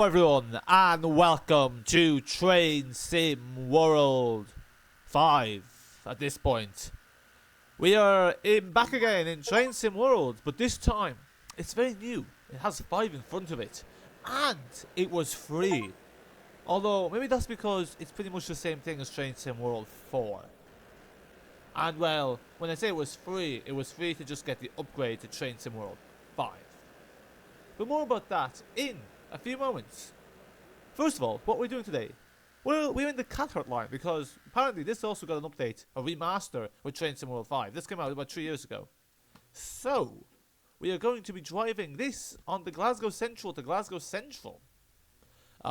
Hello everyone and welcome to Train Sim World 5 at this point. We are back again in Train Sim World, but this time it's very new. It has 5 in front of it and it was free. Although maybe that's because it's pretty much the same thing as Train Sim World 4. And well, when I say it was free to just get the upgrade to Train Sim World 5. But more about that in a few moments. First of all, what we're doing today, well, we're in the Catcart Line because apparently this also got an update, a remaster with Train Sim World 5. This came out about 3 years ago. So, we are going to be driving this on the Glasgow Central to Glasgow Central.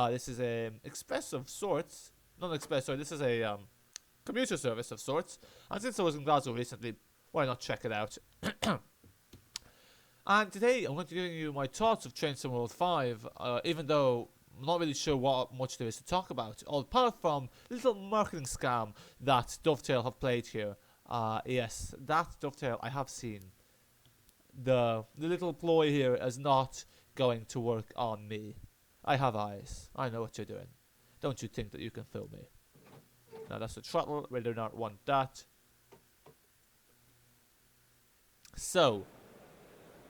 This is an express of sorts. Not an express, sorry, this is a commuter service of sorts. And since I was in Glasgow recently, why not check it out? And today I'm going to be giving you my thoughts of Train Sim World 5, even though I'm not really sure what much there is to talk about, apart from the little marketing scam that Dovetail have played here. Yes, that Dovetail I have seen. The little ploy here is not going to work on me. I have eyes. I know what you're doing. Don't you think that you can fool me? Now that's the throttle. We do not want that. So,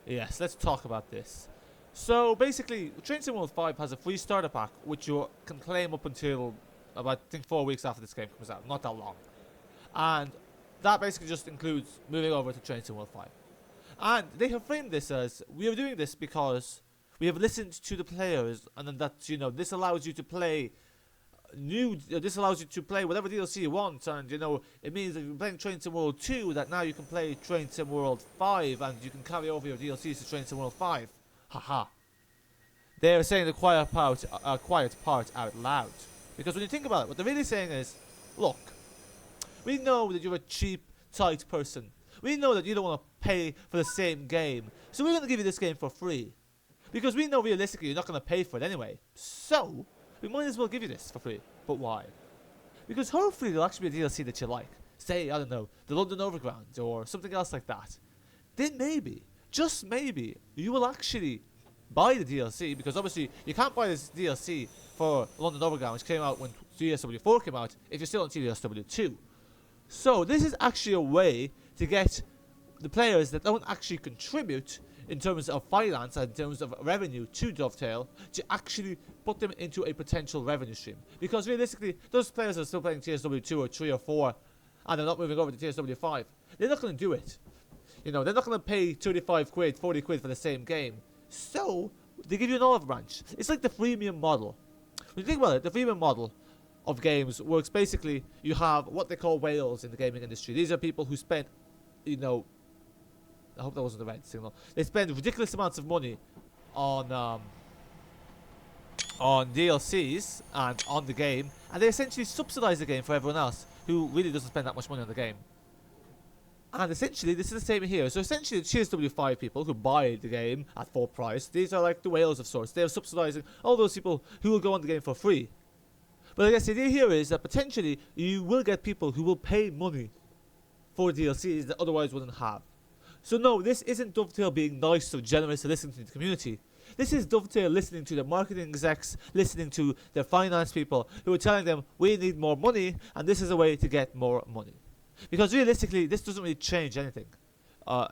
yes, let's talk about this. So basically, Train Sim World 5 has a free starter pack which you can claim up until about, I think, 4 weeks after this game comes out. Not that long. And that basically just includes moving over to Train Sim World 5. And they have framed this as, we are doing this because we have listened to the players, and then that, you know, this allows you to play this allows you to play whatever DLC you want, and you know, it means that if you're playing Train Sim World 2, that now you can play Train Sim World 5, and you can carry over your DLCs to Train Sim World 5. Haha. They're saying the quiet part out loud. Because when you think about it, what they're really saying is, look, we know that you're a cheap, tight person. We know that you don't want to pay for the same game. So we're going to give you this game for free. Because we know realistically you're not going to pay for it anyway. So, we might as well give you this for free. But why? Because hopefully there'll actually be a DLC that you like. Say, I don't know, the London Overground or something else like that. Then maybe, just maybe, you will actually buy the DLC, because obviously you can't buy this DLC for London Overground, which came out when TSW4 came out, if you're still on TSW2. So this is actually a way to get the players that don't actually contribute in terms of finance and in terms of revenue to Dovetail, to actually put them into a potential revenue stream. Because realistically, those players that are still playing TSW2 or 3 or 4 and they're not moving over to TSW5, they're not going to do it. You know, they're not going to pay 35 quid, 40 quid for the same game. So, they give you an olive branch. It's like the freemium model. When you think about it, the freemium model of games works basically, you have what they call whales in the gaming industry. These are people who spend, you know, I hope that wasn't the red signal. They spend ridiculous amounts of money on DLCs and on the game, and they essentially subsidize the game for everyone else who really doesn't spend that much money on the game. And essentially, this is the same here. So essentially, the TSW5 people who buy the game at full price, these are like the whales of sorts. They're subsidizing all those people who will go on the game for free. But I guess the idea here is that potentially you will get people who will pay money for DLCs that otherwise wouldn't have. So no, this isn't Dovetail being nice or generous or listening to the community. This is Dovetail listening to the marketing execs, listening to their finance people who are telling them, we need more money, and this is a way to get more money. Because realistically, this doesn't really change anything.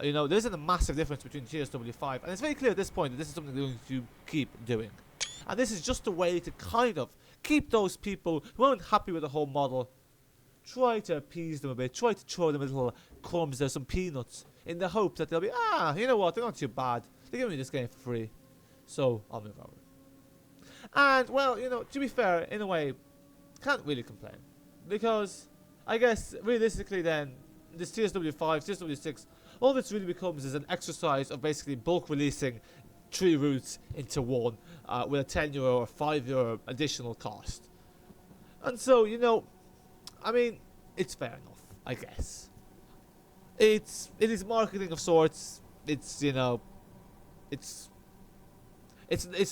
You know, there isn't a massive difference between TSW5, and it's very clear at this point that this is something they're going to keep doing. And this is just a way to kind of keep those people who aren't happy with the whole model, try to appease them a bit, try to throw them a little crumbs, there's some peanuts, in the hope that they'll be, you know what, they're not too bad. They're giving me this game for free, so I'll move over. And, well, you know, to be fair, in a way, can't really complain. Because I guess, realistically then, this TSW5, TSW6, all this really becomes is an exercise of basically bulk releasing 3 routes into one with a €10 or €5 additional cost. And so, you know, I mean, it's fair enough, I guess. It is marketing of sorts. It's, you know, it's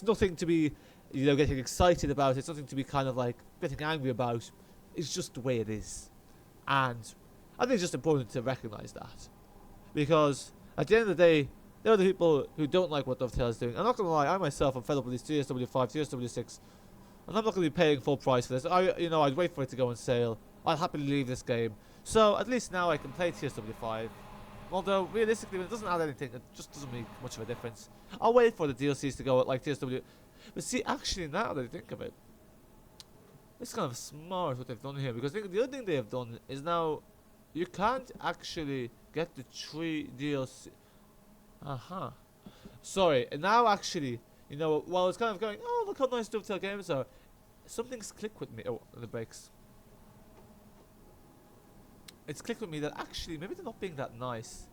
nothing to be, you know, getting excited about. It's nothing to be kind of like getting angry about. It's just the way it is. And I think it's just important to recognise that. Because at the end of the day, there are the people who don't like what Dovetail is doing. I'm not gonna lie, I myself am fed up with these TSW5, TSW6, and I'm not gonna be paying full price for this. I'd wait for it to go on sale. I'd happily leave this game. So at least now I can play TSW5. Although realistically, when it doesn't add anything, it just doesn't make much of a difference. I'll wait for the DLCs to go like TSW. But see, actually, now that I think of it, it's kind of smart what they've done here, because the other thing they have done is now you can't actually get the 3 DLC. Sorry, and now actually, while it's kind of going, oh, look how nice Dovetail Games are, something's clicked with me. Oh, the brakes. It's clicked with me that actually maybe they're not being that nice.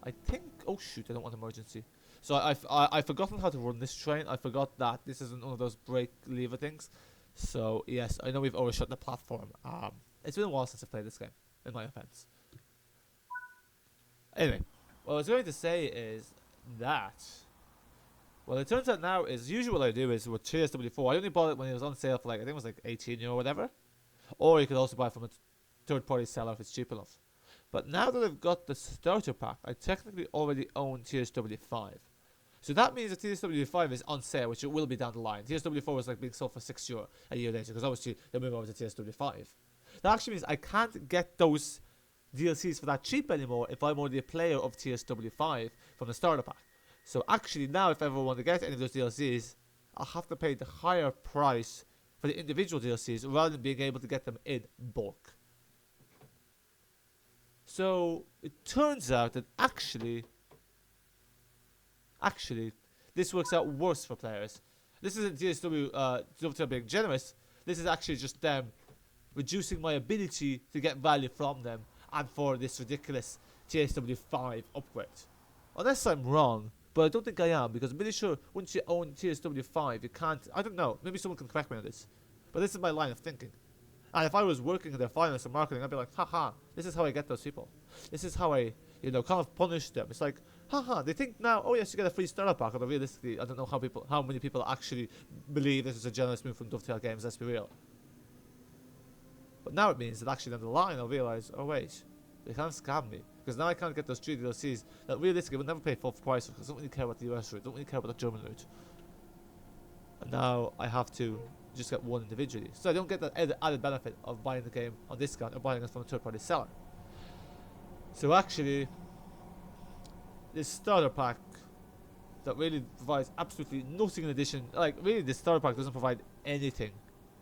I think. Oh shoot! I don't want emergency. So I've forgotten how to run this train. I forgot that this isn't one of those brake lever things. So yes, I know we've overshot the platform. It's been a while since I played this game. In my offense. Anyway, what I was going to say is that. Well, it turns out now is usually what I do is with TSW4. I only bought it when it was on sale for like I think it was like 18 euro or whatever, or you could also buy it from a third-party seller if it's cheap enough. But now that I've got the starter pack, I technically already own TSW5. So that means that TSW5 is on sale, which it will be down the line. TSW4 was like being sold for €6 a year later, because obviously they move over to TSW5. That actually means I can't get those DLCs for that cheap anymore if I'm already a player of TSW5 from the starter pack. So actually now if I ever want to get any of those DLCs, I'll have to pay the higher price for the individual DLCs rather than being able to get them in bulk. So it turns out that actually this works out worse for players. This isn't Dovetail being generous. This is actually just them reducing my ability to get value from them and for this ridiculous TSW5 upgrade. Unless I'm wrong, but I don't think I am, because I'm pretty sure once you own TSW5 you can't, I don't know, maybe someone can correct me on this, but this is my line of thinking. And if I was working in their finance and marketing, I'd be like, haha, this is how I get those people. This is how I, kind of punish them. It's like, haha, they think now, oh yes, you get a free starter pack, although realistically, I don't know how many people actually believe this is a generous move from Dovetail Games, let's be real. But now it means that actually down the line I'll realize, oh wait, they can't scam me. Because now I can't get those 3 DLCs that realistically would never pay full price because I don't really care about the US route, don't really care about the German route. And now I have to just get one individually. So I don't get that added benefit of buying the game on discount or buying it from a third party seller. So actually, this starter pack that really provides absolutely nothing in addition, like really this starter pack doesn't provide anything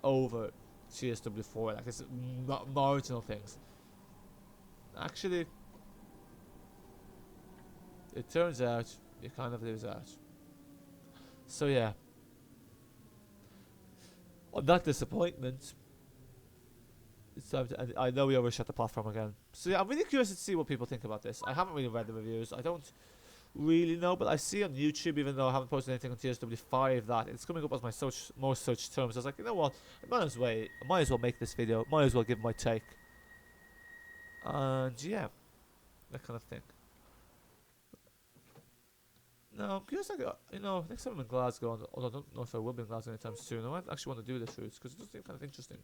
over TSW4, like it's marginal things. Actually, it turns out you kind of lose out. So yeah. On that disappointment, it's time to, I know we overshot the platform again. So yeah, I'm really curious to see what people think about this. I haven't really read the reviews. I don't really know, but I see on YouTube, even though I haven't posted anything on TSW5, that it's coming up as my most searched terms. I was like, you know what? I might as well make this video. Might as well give my take. And yeah, that kind of thing. No, I'm curious, next time I'm in Glasgow, although I don't know if I will be in Glasgow anytime soon, I might actually want to do this route, because it does seem kind of interesting.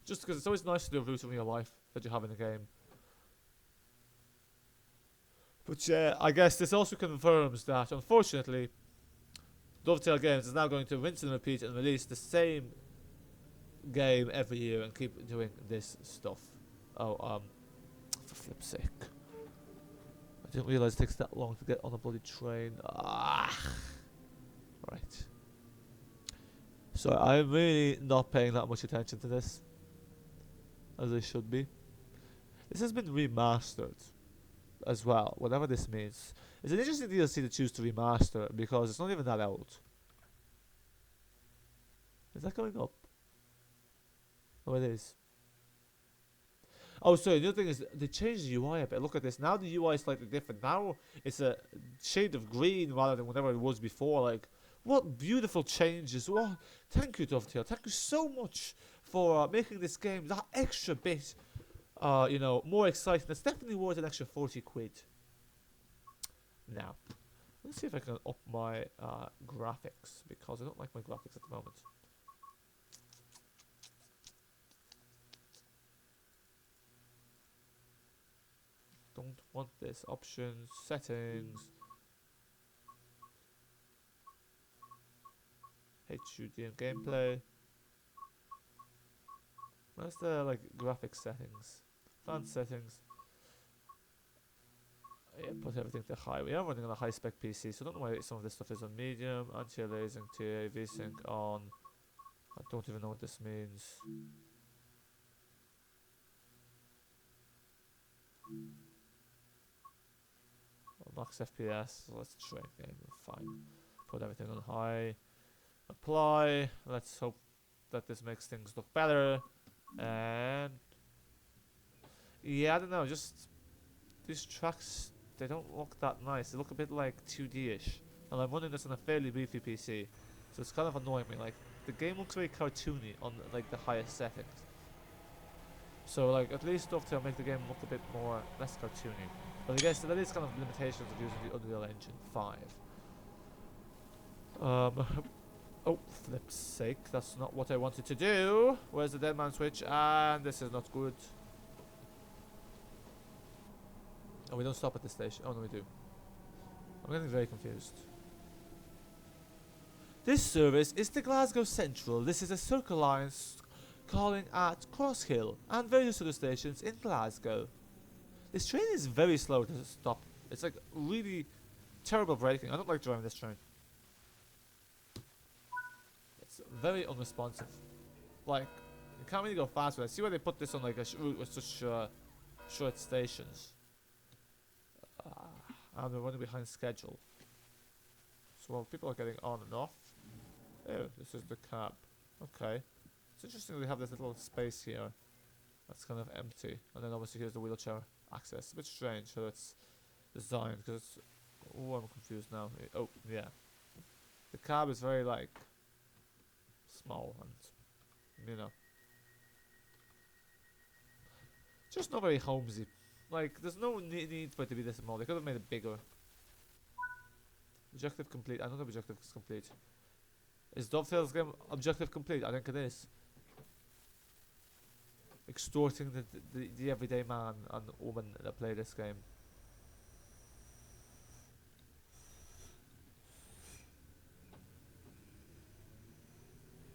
Just because it's always nice to do a route in real life that you have in a game. But yeah, I guess this also confirms that, unfortunately, Dovetail Games is now going to rinse and repeat and release the same game every year and keep doing this stuff. Oh, for flip's sake. I didn't realise it takes that long to get on a bloody train. Right. So I'm really not paying that much attention to this, as I should be. This has been remastered as well, whatever this means. It's an interesting DLC to choose to remaster because it's not even that old. Is that going up? Oh, it is. Oh, sorry, the other thing is they changed the UI a bit. Look at this. Now the UI is slightly different. Now it's a shade of green rather than whatever it was before. Like, what beautiful changes. Well, thank you, Dovetail. Thank you so much for making this game that extra bit, more exciting. It's definitely worth an extra 40 quid. Now, let's see if I can up my graphics, because I don't like my graphics at the moment. Don't want this. Options, settings. HUD and gameplay. Where's the like graphics settings? Advanced settings. Yeah, put everything to high. We are running on a high spec PC, so I don't know why some of this stuff is on medium. Anti-aliasing, TA, VSync on. I don't even know what this means. Max FPS. So let's try game. Fine. Put everything on high. Apply. Let's hope that this makes things look better. And yeah, I don't know. Just these tracks, they don't look that nice. They look a bit like 2D-ish. And I'm running this on a fairly beefy PC, so it's kind of annoying me. Like the game looks very cartoony on like the highest settings. So like at least Dovetail make the game look a bit more less cartoony. But I guess that is kind of limitations of using the Unreal Engine 5. Oh, flip's sake, that's not what I wanted to do. Where's the dead man switch? And this is not good. Oh, we don't stop at this station. Oh no, we do. I'm getting very confused. This service is to Glasgow Central. This is a Circle Line calling at Cross Hill and various other stations in Glasgow. This train is very slow to stop. It's like really terrible braking. I don't like driving this train. It's very unresponsive. Like, you can't really go fast with it. I see why they put this on like a route with such short stations. And we're running behind schedule. So while people are getting on and off. Oh, this is the cab. Okay. It's interesting they have this little space here that's kind of empty. And then obviously here's the wheelchair access. A bit strange how it's designed because it's... Oh, I'm confused now. Oh, yeah. The cab is very like... small and... you know... just not very homesy. Like, there's no need for it to be this small. They could have made it bigger. Objective complete. I don't know if objective is complete. Is Dovetail's game objective complete? I think it is. Extorting the everyday man and woman that play this game.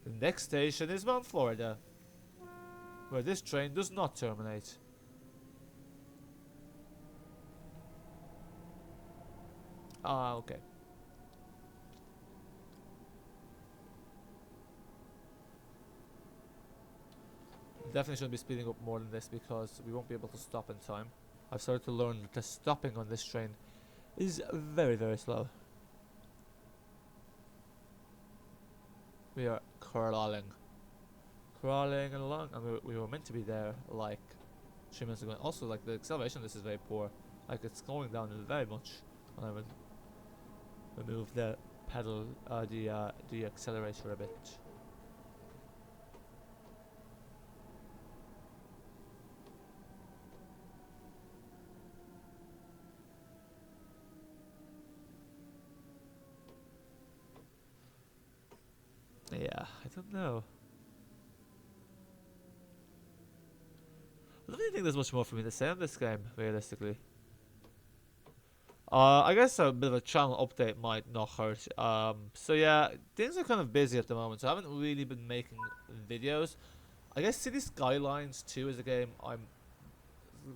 The next station is Mount Florida, where this train does not terminate. Ah, okay. Definitely shouldn't be speeding up more than this because we won't be able to stop in time. I've started to learn that the stopping on this train is very, very slow. We are crawling along, and we were meant to be there like 3 minutes ago. Also, like the acceleration of this is very poor. Like it's going down very much. And I would remove the pedal, the accelerator a bit. Yeah, I don't know. I don't really think there's much more for me to say on this game, realistically. I guess a bit of a channel update might not hurt. So yeah, things are kind of busy at the moment, so I haven't really been making videos. I guess City Skylines 2 is a game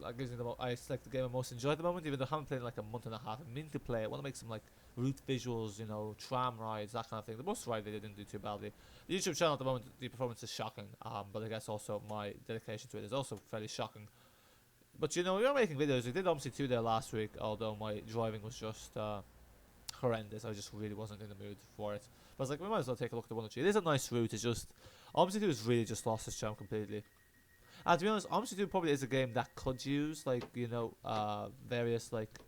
it's like the game I most enjoy at the moment, even though I haven't played in like a month and a half. I'm meaning to play it. I want to make some like route visuals, you know, tram rides, that kind of thing. The most ride video didn't do too badly. The YouTube channel at the moment, the performance is shocking, but I guess also my dedication to it is also fairly shocking. But you know, we are making videos. We did obviously 2 there last week, although my driving was just horrendous. I just really wasn't in the mood for it. But I was like, we might as well take a look at the 102. It is a nice route. It's just obviously 2 has really just lost its charm completely. And to be honest, Omsi 2 probably is a game that could use like, you know, various like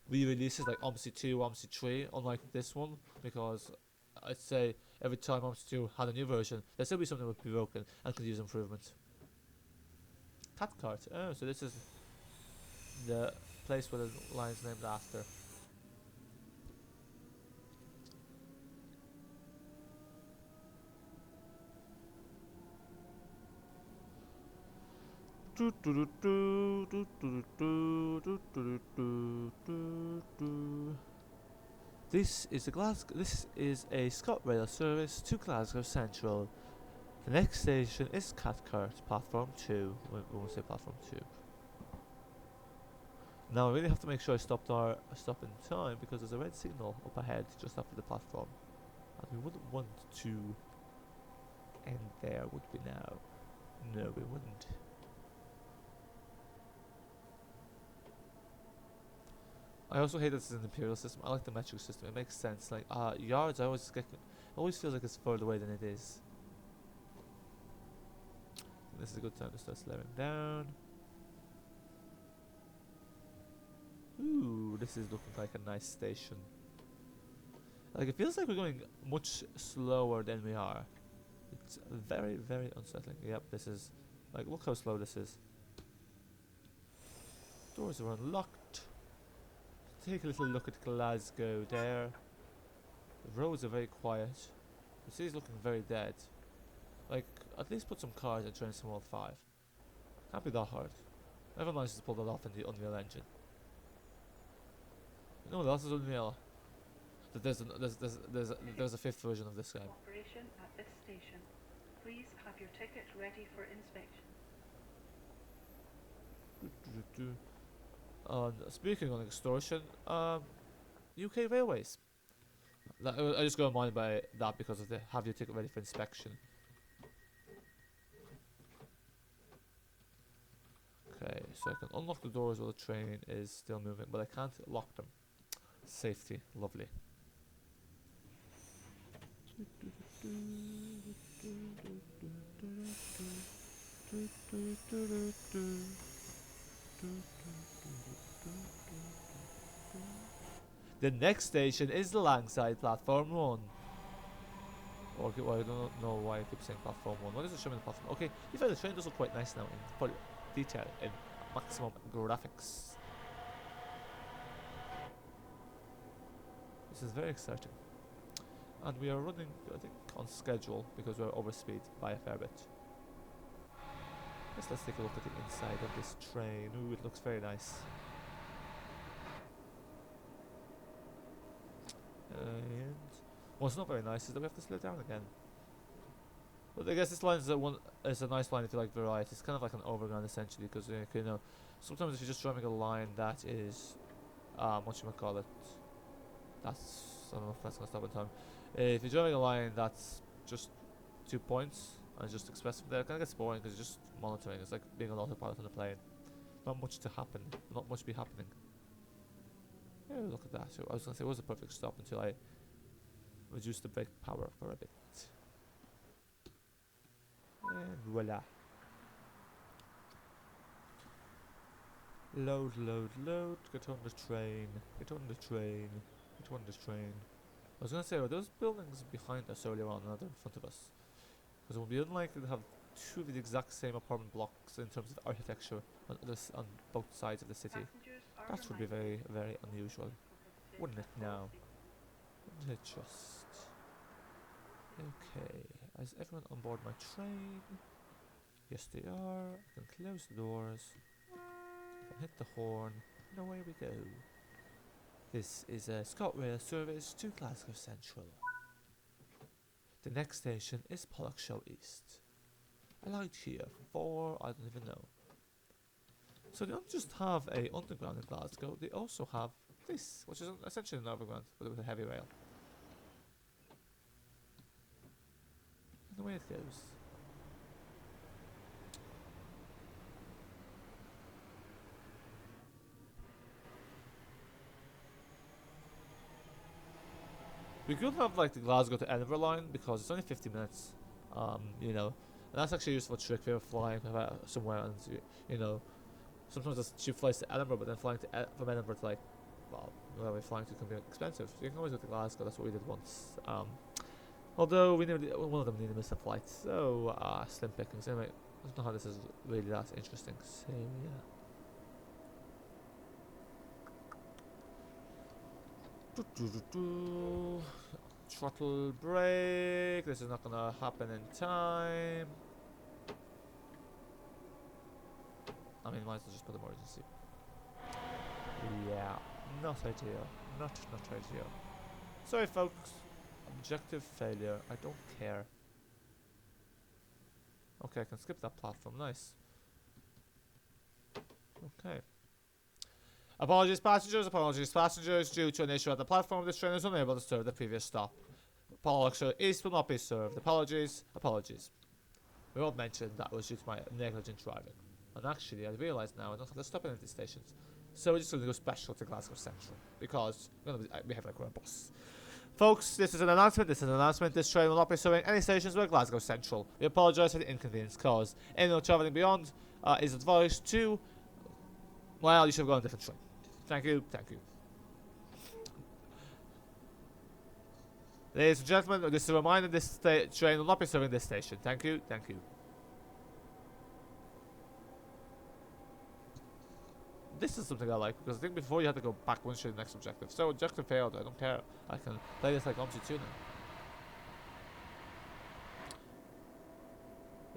re-releases like Omsi 2, Omsi 3, unlike this one, because I'd say every time Omsi 2 had a new version, there'd still be something that would be broken and could use improvement. Catcart. Oh, so this is the place where the line's named after. This is a ScotRail service to Glasgow Central. The next station is Catcart, platform 2. We won't say platform 2. Now I really have to make sure I stop in time because there's a red signal up ahead just after the platform. And we wouldn't want to end there, would we now? No, we wouldn't. I also hate that this is an imperial system. I like the metric system. It makes sense. Like yards, always feels like it's further away than it is. This is a good time to start slowing down. Ooh, this is looking like a nice station. Like it feels like we're going much slower than we are. It's very, very unsettling. Yep, this is like look how slow this is. Doors are unlocked. Take a little look at Glasgow there. The roads are very quiet. The city's looking very dead. Like, at least put some cars in Train Sim World 5. Can't be that hard. Everyone manages to pull that off in the Unreal Engine. You know what else is Unreal? That there's a fifth version of this game. Operation at this station. Please have your ticket ready for inspection. Speaking on extortion, UK Railways. I just got reminded by that because of the have your ticket ready for inspection. Okay, so I can unlock the doors while the train is still moving, but I can't lock them. Safety, lovely. The next station is the Langside platform 1. Okay, well, I don't know why I keep saying platform 1. What is it showing the platform? Okay, in fact, the train does look quite nice now in full detail, in maximum graphics. This is very exciting. And we are running, I think, on schedule because we're over speed by a fair bit. Let's take a look at the inside of this train. Ooh, it looks very nice. And what's not very nice is that we have to slow down again. But I guess this line is a nice line if you like variety. It's kind of like an overground essentially because you know sometimes if you're just driving a line that is whatchamacallit, that's I don't know if that's gonna stop in time. If you're driving a line that's just 2 points and just expressive there, it kind of gets boring because you're just monitoring. It's like being an autopilot on a plane. Not much to happen. Not much be happening. Yeah, look at that. So I was gonna say it was a perfect stop until I reduced the brake power for a bit. And voila. Load, load, load. Get on the train. Get on the train. Get on the train. I was gonna say, are those buildings behind us earlier on, and they're in front of us? Because it would be unlikely to have two of the exact same apartment blocks in terms of architecture on both sides of the city. That would be very, very unusual, wouldn't it now? Wouldn't it just? Okay, is everyone on board my train? Yes they are. I can close the doors. I can hit the horn, and away we go. This is a ScotRail service to Glasgow Central. The next station is Pollokshaw East. I lied here for I don't even know. So they don't just have a underground in Glasgow, they also have this, which is essentially an overground, but with a heavy rail. And the way it goes. We could have like the Glasgow to Edinburgh line because it's only 50 minutes, you know, and that's actually a useful trick if you're flying somewhere and you know, sometimes it's cheap flights to Edinburgh, but then flying to from Edinburgh to like, well, where we're flying to can be expensive. So you can always go to Glasgow. That's what we did once. Although we never one of them needed to miss a flight, so slim pickings. Anyway, I don't know how this is really that interesting. So yeah. Throttle brake. This is not gonna happen in time. I mean, might as well just put emergency. Yeah, not ideal. Not ideal. Sorry, folks. Objective failure. I don't care. Okay, I can skip that platform. Nice. Okay. Apologies, passengers. Apologies, passengers. Due to an issue at the platform, this train is unable to serve the previous stop. Pollock East will not be served. Apologies. Apologies. We won't mention that was due to my negligent driving. And actually, I realise now I don't have to stop at any of these stations. So we're just going to go special to Glasgow Central. Because we're going to behave like we're a bus. Folks, this is an announcement. This train will not be serving any stations with Glasgow Central. We apologise for the inconvenience caused. Anyone travelling beyond is advised to... Well, you should go on a different train. Thank you. Thank you. Ladies and gentlemen, this is a reminder this train will not be serving this station. Thank you. Thank you. This is something I like, because I think before you had to go back once you're the next objective. So objective failed, I don't care. I can play this like OMG 2 now.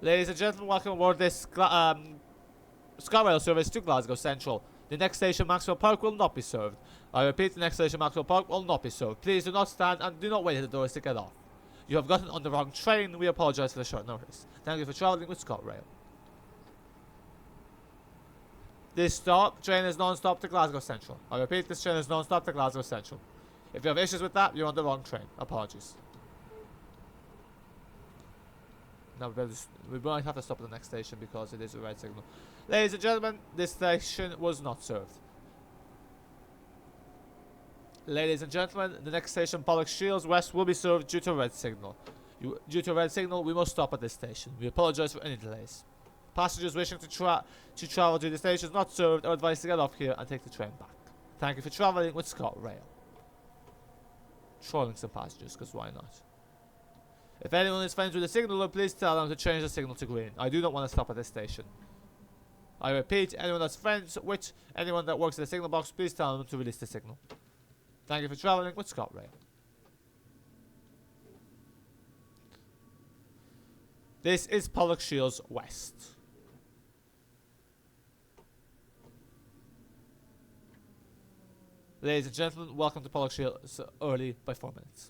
Ladies and gentlemen, welcome aboard this ScotRail service to Glasgow Central. The next station, Maxwell Park, will not be served. I repeat, the next station, Maxwell Park, will not be served. Please do not stand and do not wait at the doors to get off. You have gotten on the wrong train. We apologise for the short notice. Thank you for travelling with ScotRail. This train is non-stop to Glasgow Central. I repeat, this train is non-stop to Glasgow Central. If you have issues with that, you're on the wrong train. Apologies. Now we might have to stop at the next station because it is a red signal. Ladies and gentlemen, this station was not served. Ladies and gentlemen, the next station, Pollock Shields West, will be served due to a red signal. Due to a red signal, we must stop at this station. We apologise for any delays. Passengers wishing to travel to the station not served are advised to get off here and take the train back. Thank you for travelling with ScotRail. Trolling some passengers, because why not? If anyone is friends with the signaller, please tell them to change the signal to green. I do not want to stop at this station. I repeat, anyone that's friends with anyone that works at the signal box, please tell them to release the signal. Thank you for travelling with ScotRail. This is Pollock Shields West. Ladies and gentlemen, welcome to Pollock Shields early by 4 minutes.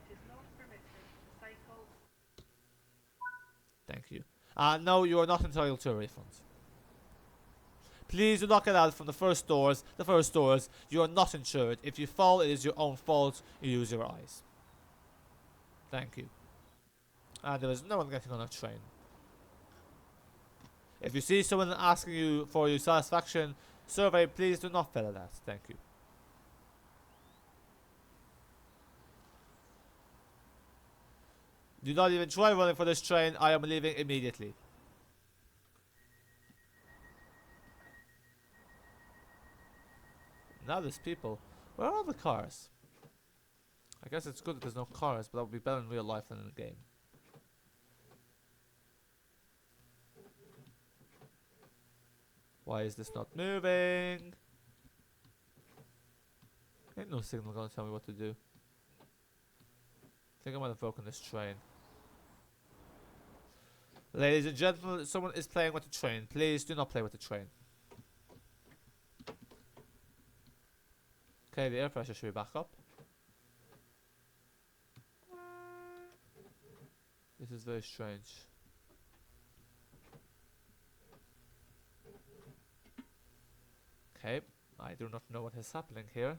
It is not permitted to cycle. Thank you. No, you are not entitled to a refund. Please do not get out from the first doors. The first doors, you are not insured. If you fall, it is your own fault. You use your eyes. Thank you. There is no one getting on a train. If you see someone asking you for your satisfaction survey, please do not fill it out. Thank you. Do not even try running for this train. I am leaving immediately. Now there's people. Where are the cars? I guess it's good that there's no cars, but that would be better in real life than in the game. Why is this not moving? Ain't no signal gonna tell me what to do. I think I might have broken this train. Ladies and gentlemen, someone is playing with the train. Please do not play with the train. Okay, the air pressure should be back up. This is very strange. Okay, I do not know what is happening here.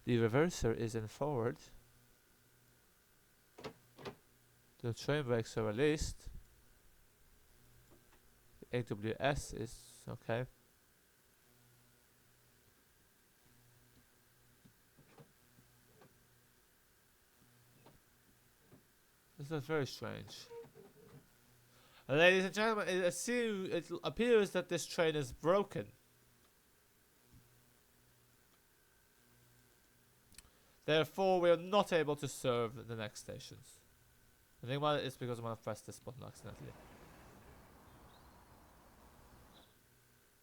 The reverser is in forward. The train brakes are released. The AWS is okay. This is very strange. Ladies and gentlemen, it appears that this train is broken. Therefore, we are not able to serve the next stations. I think it's because I might have pressed this button accidentally.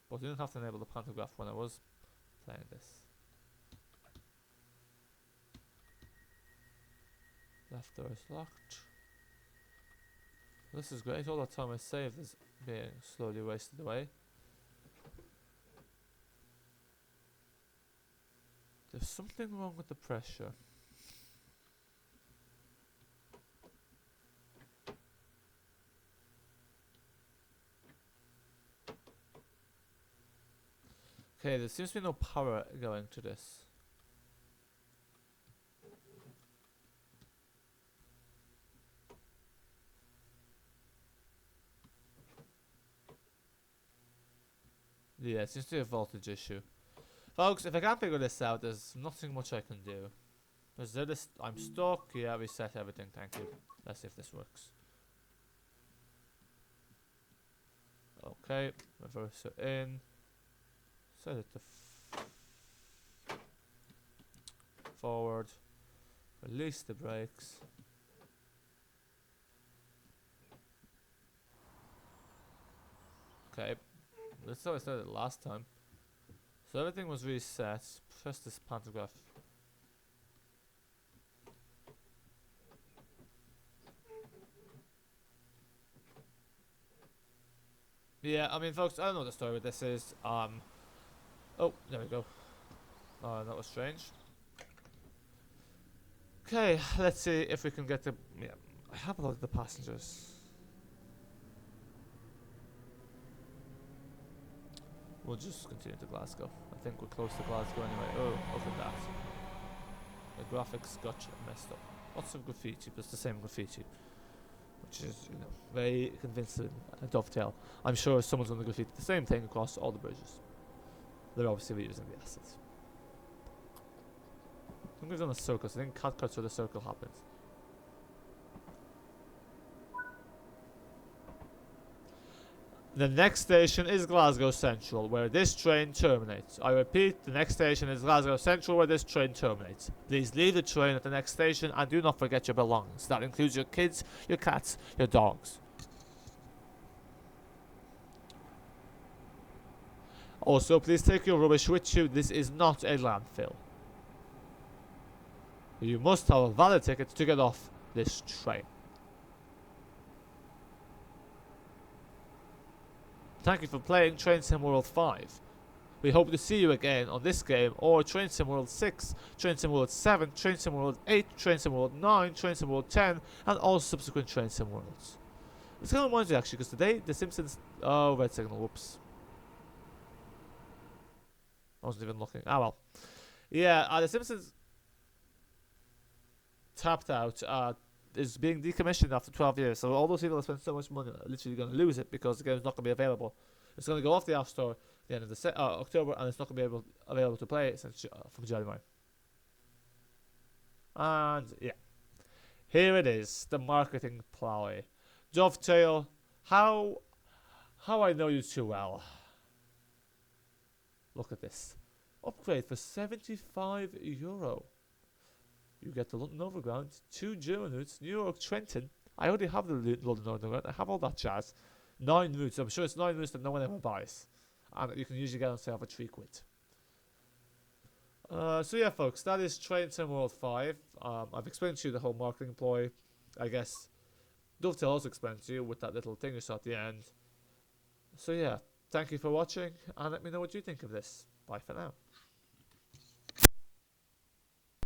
But we didn't have to enable the pantograph when I was playing this. Left door is locked. This is great. All that time I saved is being slowly wasted away. There's something wrong with the pressure. Okay, there seems to be no power going to this. Yeah, it seems to be a voltage issue. Folks, if I can't figure this out, there's nothing much I can do. Is there this? I'm stuck. Yeah, reset everything. Thank you. Let's see if this works. Okay, reverse it in. Set it to forward. Release the brakes. Okay, that's how I said it last time. So everything was reset. Press this pantograph. Yeah, I mean, folks, I don't know what the story with this is. Oh, there we go. Oh, that was strange. Okay, let's see if we can get the. Yeah, I have a lot of the passengers. We'll just continue to Glasgow. I think we're close to Glasgow anyway. Oh, look at that. The graphics got messed up. Lots of graffiti, but it's the same graffiti. Which is, you know, very convincing. Dovetail. I'm sure someone's going to graffiti the same thing across all the bridges. They're obviously reusing the assets. I think we've done a circle, so I think Catcart's where the circle happens. The next station is Glasgow Central, where this train terminates. I repeat, the next station is Glasgow Central, where this train terminates. Please leave the train at the next station and do not forget your belongings. That includes your kids, your cats, your dogs. Also, please take your rubbish with you. This is not a landfill. You must have a valid ticket to get off this train. Thank you for playing Train Sim World 5. We hope to see you again on this game or Train Sim World 6, Train Sim World 7, Train Sim World 8, Train Sim World 9, Train Sim World 10, and all subsequent Train Sim Worlds. It's kind of reminds me actually, because today The Simpsons. Oh, red signal, whoops. I wasn't even looking. Ah, well. Yeah, The Simpsons tapped out. Is being decommissioned after 12 years. So all those people that spent so much money are literally going to lose it because the game is not going to be available. It's going to go off the App Store at the end of the October, and it's not going to be available to play since from January. And yeah, here it is, the marketing ploy. Dovetail, how I know you too well. Look at this. Upgrade for €75. You get the London Overground, 2 German routes, New York, Trenton. I already have the London Overground. I have all that jazz. 9 routes. I'm sure it's 9 routes that no one ever buys. And you can usually get on sale for £3. So yeah, folks, that is Train Sim World 5. I've explained to you the whole marketing ploy. I guess Dovetail also explained to you with that little thing you saw at the end. So yeah, thank you for watching, and let me know what you think of this. Bye for now.